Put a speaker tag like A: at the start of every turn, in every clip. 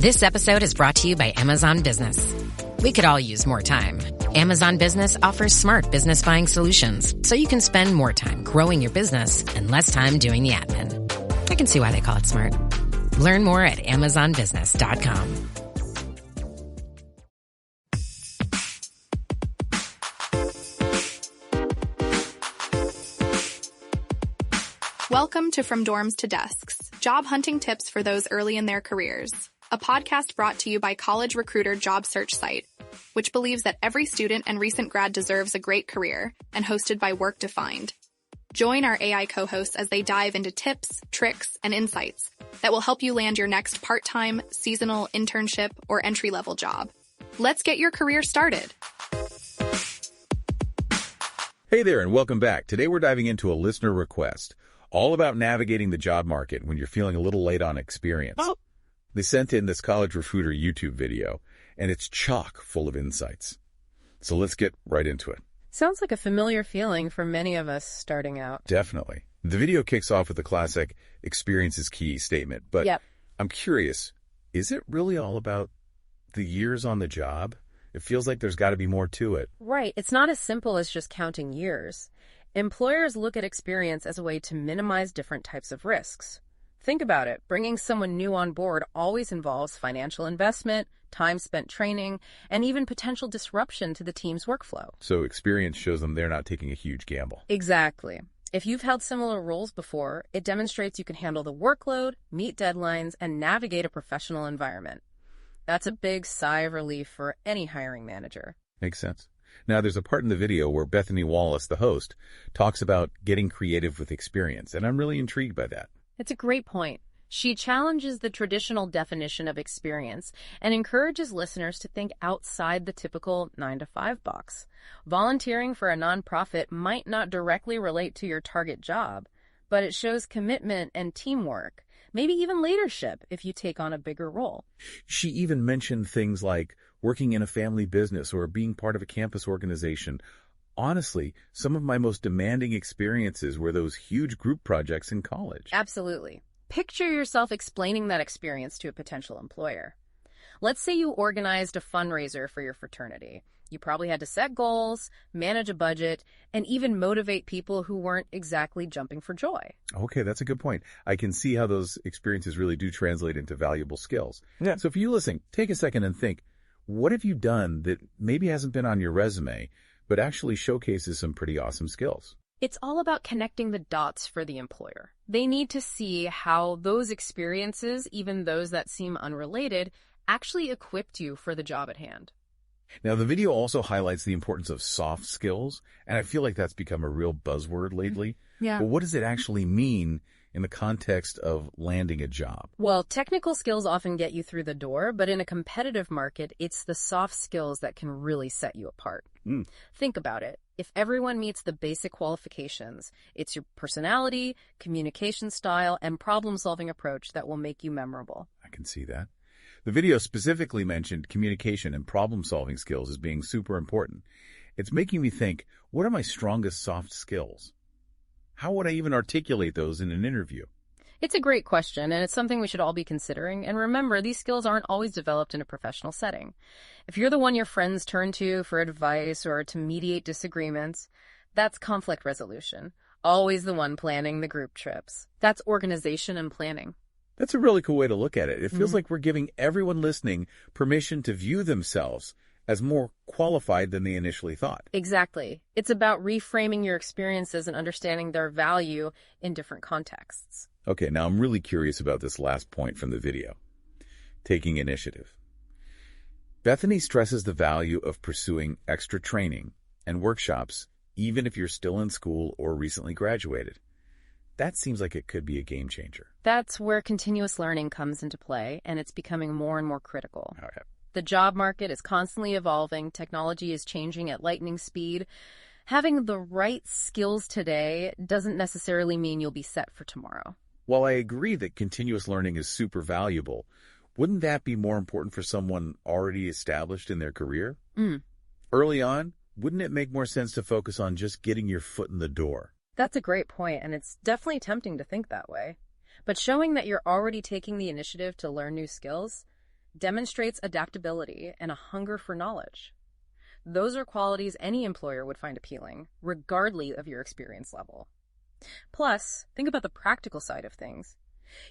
A: This episode is brought to you by Amazon Business. We could all use more time. Amazon Business offers smart business buying solutions, so you can spend more time growing your business and less time doing the admin. I can see why they call it smart. Learn more at amazonbusiness.com.
B: Welcome to From Dorms to Desks, job hunting tips for those early in their careers. A podcast brought to you by College Recruiter job search site, which believes that every student and recent grad deserves a great career, and hosted by Work Defined. Join our AI co-hosts as they dive into tips, tricks, and insights that will help you land your next part-time, seasonal, internship, or entry-level job. Let's get your career started.
C: Hey there, and welcome back. Today we're diving into a listener request, all about navigating the job market when you're feeling a little late on experience. Oh. They sent in this College Recruiter YouTube video, and it's chock full of insights. So let's get right into it.
D: Sounds like a familiar feeling for many of us starting out.
C: Definitely. The video kicks off with the classic experience is key statement, but
D: Yep.
C: I'm curious, is it really all about the years on the job? It feels like there's got to be more to it.
D: Right. It's not as simple as just counting years. Employers look at experience as a way to minimize different types of risks. Think about it. Bringing someone new on board always involves financial investment, time spent training, and even potential disruption to the team's workflow.
C: So experience shows them they're not taking a huge gamble.
D: Exactly. If you've held similar roles before, it demonstrates you can handle the workload, meet deadlines, and navigate a professional environment. That's a big sigh of relief for any hiring manager.
C: Makes sense. Now, there's a part in the video where Bethany Wallace, the host, talks about getting creative with experience, and I'm really intrigued by that.
D: It's a great point. She challenges the traditional definition of experience and encourages listeners to think outside the typical 9-to-5 box. Volunteering for a nonprofit might not directly relate to your target job, but it shows commitment and teamwork, maybe even leadership if you take on a bigger role.
C: She even mentioned things like working in a family business or being part of a campus organization. Honestly, some of my most demanding experiences were those huge group projects in college.
D: Absolutely. Picture yourself explaining that experience to a potential employer. Let's say you organized a fundraiser for your fraternity. You probably had to set goals, manage a budget, and even motivate people who weren't exactly jumping for joy.
C: Okay, that's a good point. I can see how those experiences really do translate into valuable skills. Yeah. So if you listen, take a second and think, what have you done that maybe hasn't been on your resume, but actually showcases some pretty awesome skills?
D: It's all about connecting the dots for the employer. They need to see how those experiences, even those that seem unrelated, actually equipped you for the job at hand.
C: Now, the video also highlights the importance of soft skills, and I feel like that's become a real buzzword lately.
D: Yeah.
C: But what does it actually mean in the context of landing a job?
D: Well, technical skills often get you through the door, but in a competitive market, it's the soft skills that can really set you apart. Think about it. If everyone meets the basic qualifications, it's your personality, communication style, and problem-solving approach that will make you memorable.
C: I can see that. The video specifically mentioned communication and problem-solving skills as being super important. It's making me think, what are my strongest soft skills? How would I even articulate those in an interview?
D: It's a great question, and it's something we should all be considering. And remember, these skills aren't always developed in a professional setting. If you're the one your friends turn to for advice or to mediate disagreements, that's conflict resolution. Always the one planning the group trips. That's organization and planning.
C: That's a really cool way to look at it. It feels like we're giving everyone listening permission to view themselves as more qualified than they initially thought.
D: Exactly. It's about reframing your experiences and understanding their value in different contexts.
C: Okay, now I'm really curious about this last point from the video. Taking initiative. Bethany stresses the value of pursuing extra training and workshops, even if you're still in school or recently graduated. That seems like it could be a game changer.
D: That's where continuous learning comes into play, and it's becoming more and more critical.
C: Okay.
D: The job market is constantly evolving. Technology is changing at lightning speed. Having the right skills today doesn't necessarily mean you'll be set for tomorrow.
C: While I agree that continuous learning is super valuable, wouldn't that be more important for someone already established in their career? Early on, wouldn't it make more sense to focus on just getting your foot in the door?
D: That's a great point, and it's definitely tempting to think that way. But showing that you're already taking the initiative to learn new skills, demonstrates adaptability and a hunger for knowledge. Those are qualities any employer would find appealing, regardless of your experience level. Plus, think about the practical side of things.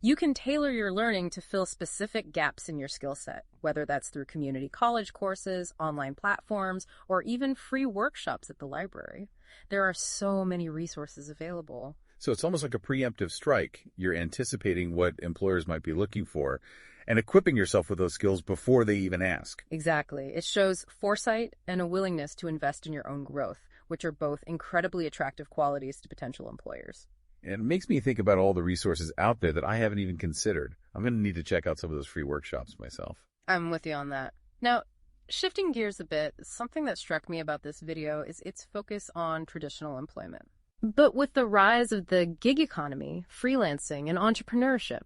D: You can tailor your learning to fill specific gaps in your skill set, whether that's through community college courses, online platforms, or even free workshops at the library. There are so many resources available.
C: So it's almost like a preemptive strike. You're anticipating what employers might be looking for and equipping yourself with those skills before they even ask.
D: Exactly. It shows foresight and a willingness to invest in your own growth, which are both incredibly attractive qualities to potential employers.
C: And it makes me think about all the resources out there that I haven't even considered. I'm going to need to check out some of those free workshops myself.
D: I'm with you on that. Now, shifting gears a bit, something that struck me about this video is its focus on traditional employment. But with the rise of the gig economy, freelancing, and entrepreneurship,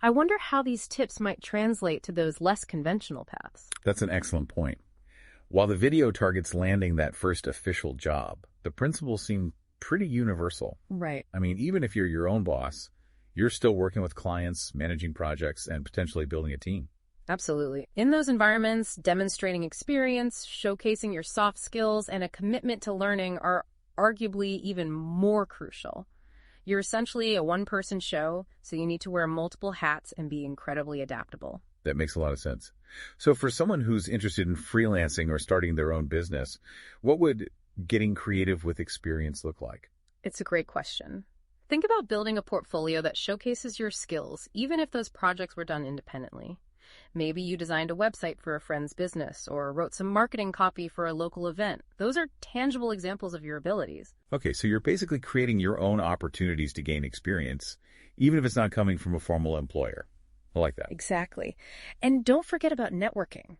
D: I wonder how these tips might translate to those less conventional paths.
C: That's an excellent point. While the video targets landing that first official job, the principles seem pretty universal.
D: Right.
C: I mean, even if you're your own boss, you're still working with clients, managing projects, and potentially building a team.
D: Absolutely. In those environments, demonstrating experience, showcasing your soft skills, and a commitment to learning are arguably even more crucial. You're essentially a one-person show, so you need to wear multiple hats and be incredibly adaptable.
C: That makes a lot of sense. So for someone who's interested in freelancing or starting their own business, what would getting creative with experience look like?
D: It's a great question. Think about building a portfolio that showcases your skills, even if those projects were done independently. Maybe you designed a website for a friend's business or wrote some marketing copy for a local event. Those are tangible examples of your abilities.
C: Okay, so you're basically creating your own opportunities to gain experience, even if it's not coming from a formal employer. I like that.
D: Exactly. And don't forget about networking.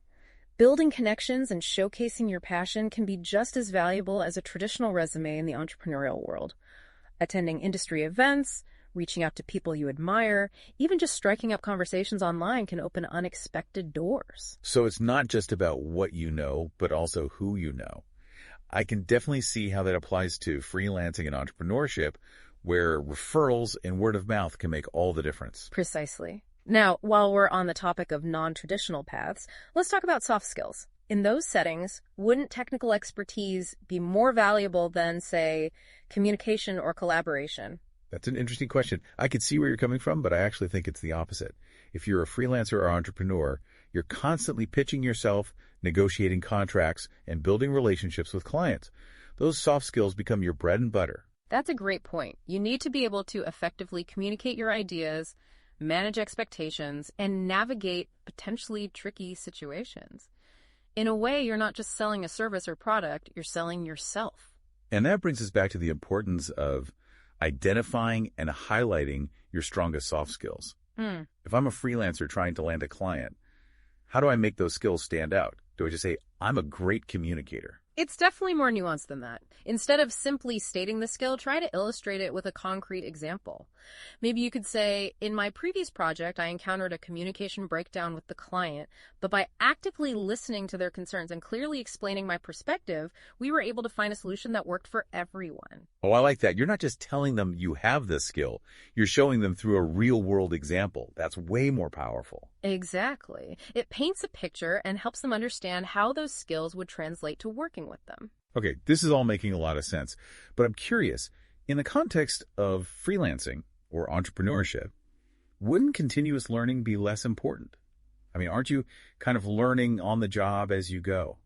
D: Building connections and showcasing your passion can be just as valuable as a traditional resume in the entrepreneurial world. Attending industry events, reaching out to people you admire, even just striking up conversations online can open unexpected doors.
C: So it's not just about what you know, but also who you know. I can definitely see how that applies to freelancing and entrepreneurship, where referrals and word of mouth can make all the difference.
D: Precisely. Now, while we're on the topic of non-traditional paths, let's talk about soft skills. In those settings, wouldn't technical expertise be more valuable than, say, communication or collaboration?
C: That's an interesting question. I could see where you're coming from, but I actually think it's the opposite. If you're a freelancer or entrepreneur, you're constantly pitching yourself, negotiating contracts, and building relationships with clients. Those soft skills become your bread and butter.
D: That's a great point. You need to be able to effectively communicate your ideas, manage expectations, and navigate potentially tricky situations. In a way, you're not just selling a service or product, you're selling yourself.
C: And that brings us back to the importance of identifying and highlighting your strongest soft skills. If I'm a freelancer trying to land a client, how do I make those skills stand out? Do I just say, I'm a great communicator?
D: It's definitely more nuanced than that. Instead of simply stating the skill, try to illustrate it with a concrete example. Maybe you could say, in my previous project, I encountered a communication breakdown with the client, but by actively listening to their concerns and clearly explaining my perspective, we were able to find a solution that worked for everyone.
C: Oh, I like that. You're not just telling them you have this skill. You're showing them through a real-world example. That's way more powerful.
D: Exactly. It paints a picture and helps them understand how those skills would translate to working with them.
C: Okay, this is all making a lot of sense, but I'm curious, in the context of freelancing or entrepreneurship, wouldn't continuous learning be less important? I mean, aren't you kind of learning on the job as you go?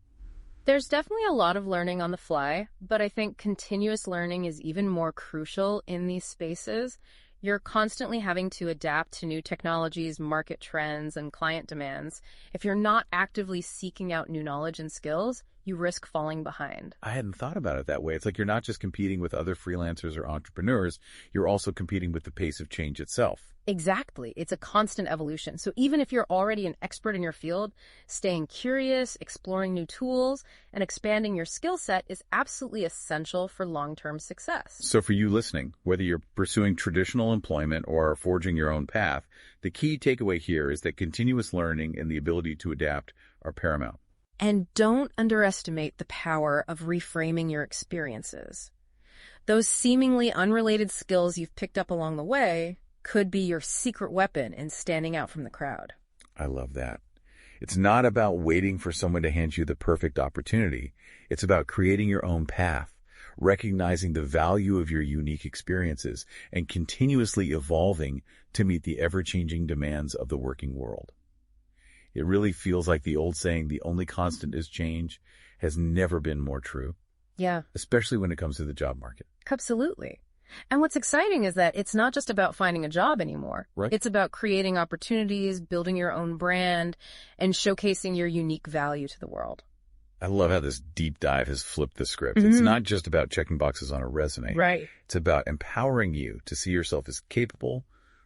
D: There's definitely a lot of learning on the fly, but I think continuous learning is even more crucial in these spaces. You're constantly having to adapt to new technologies, market trends, and client demands. If you're not actively seeking out new knowledge and skills, you risk falling behind.
C: I hadn't thought about it that way. It's like you're not just competing with other freelancers or entrepreneurs, you're also competing with the pace of change itself.
D: Exactly. It's a constant evolution. So even if you're already an expert in your field, staying curious, exploring new tools, and expanding your skill set is absolutely essential for long-term success.
C: So for you listening, whether you're pursuing traditional employment or forging your own path, the key takeaway here is that continuous learning and the ability to adapt are paramount.
D: And don't underestimate the power of reframing your experiences. Those seemingly unrelated skills you've picked up along the way could be your secret weapon in standing out from the crowd.
C: I love that. It's not about waiting for someone to hand you the perfect opportunity. It's about creating your own path, recognizing the value of your unique experiences, and continuously evolving to meet the ever-changing demands of the working world. It really feels like the old saying, the only constant is change, has never been more true.
D: Yeah.
C: Especially when it comes to the job market.
D: Absolutely. And what's exciting is that it's not just about finding a job anymore.
C: Right.
D: It's about creating opportunities, building your own brand, and showcasing your unique value to the world.
C: I love how this deep dive has flipped the script. It's not just about checking boxes on a resume.
D: Right.
C: It's about empowering you to see yourself as capable,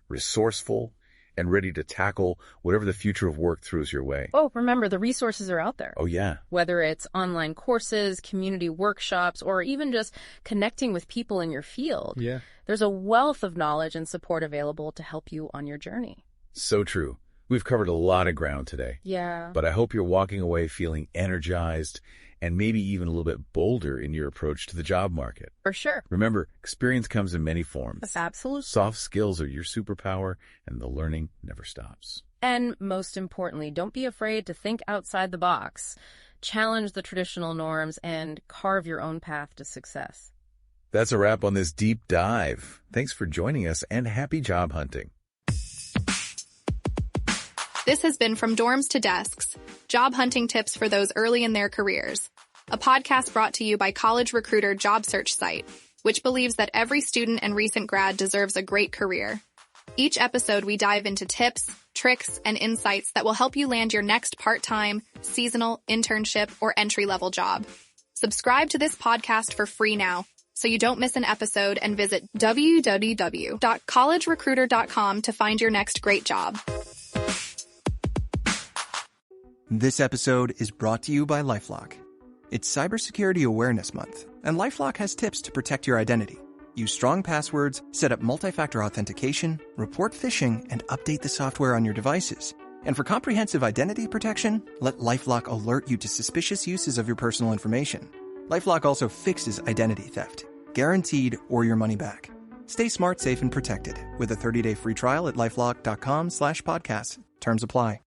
C: resourceful, and ready to tackle whatever the future of work throws your way.
D: Oh, remember, the resources are out there.
C: Oh, yeah.
D: Whether it's online courses, community workshops, or even just connecting with people in your field.
C: Yeah.
D: There's a wealth of knowledge and support available to help you on your journey.
C: So true. We've covered a lot of ground today.
D: Yeah.
C: But I hope you're walking away feeling energized and maybe even a little bit bolder in your approach to the job market.
D: For sure.
C: Remember, experience comes in many forms.
D: Absolutely.
C: Soft skills are your superpower, and the learning never stops.
D: And most importantly, don't be afraid to think outside the box, challenge the traditional norms, and carve your own path to success.
C: That's a wrap on this deep dive. Thanks for joining us, and happy job hunting.
B: This has been From Dorms to Desks, job hunting tips for those early in their careers, a podcast brought to you by college recruiter job search site, which believes that every student and recent grad deserves a great career. Each episode, we dive into tips, tricks, and insights that will help you land your next part-time, seasonal, internship, or entry-level job. Subscribe to this podcast for free now, so you don't miss an episode, and visit www.collegerecruiter.com to find your next great job.
E: This episode is brought to you by LifeLock. It's Cybersecurity Awareness Month, and LifeLock has tips to protect your identity. Use strong passwords, set up multi-factor authentication, report phishing, and update the software on your devices. And for comprehensive identity protection, let LifeLock alert you to suspicious uses of your personal information. LifeLock also fixes identity theft, guaranteed or your money back. Stay smart, safe, and protected with a 30-day free trial at LifeLock.com/podcast. Terms apply.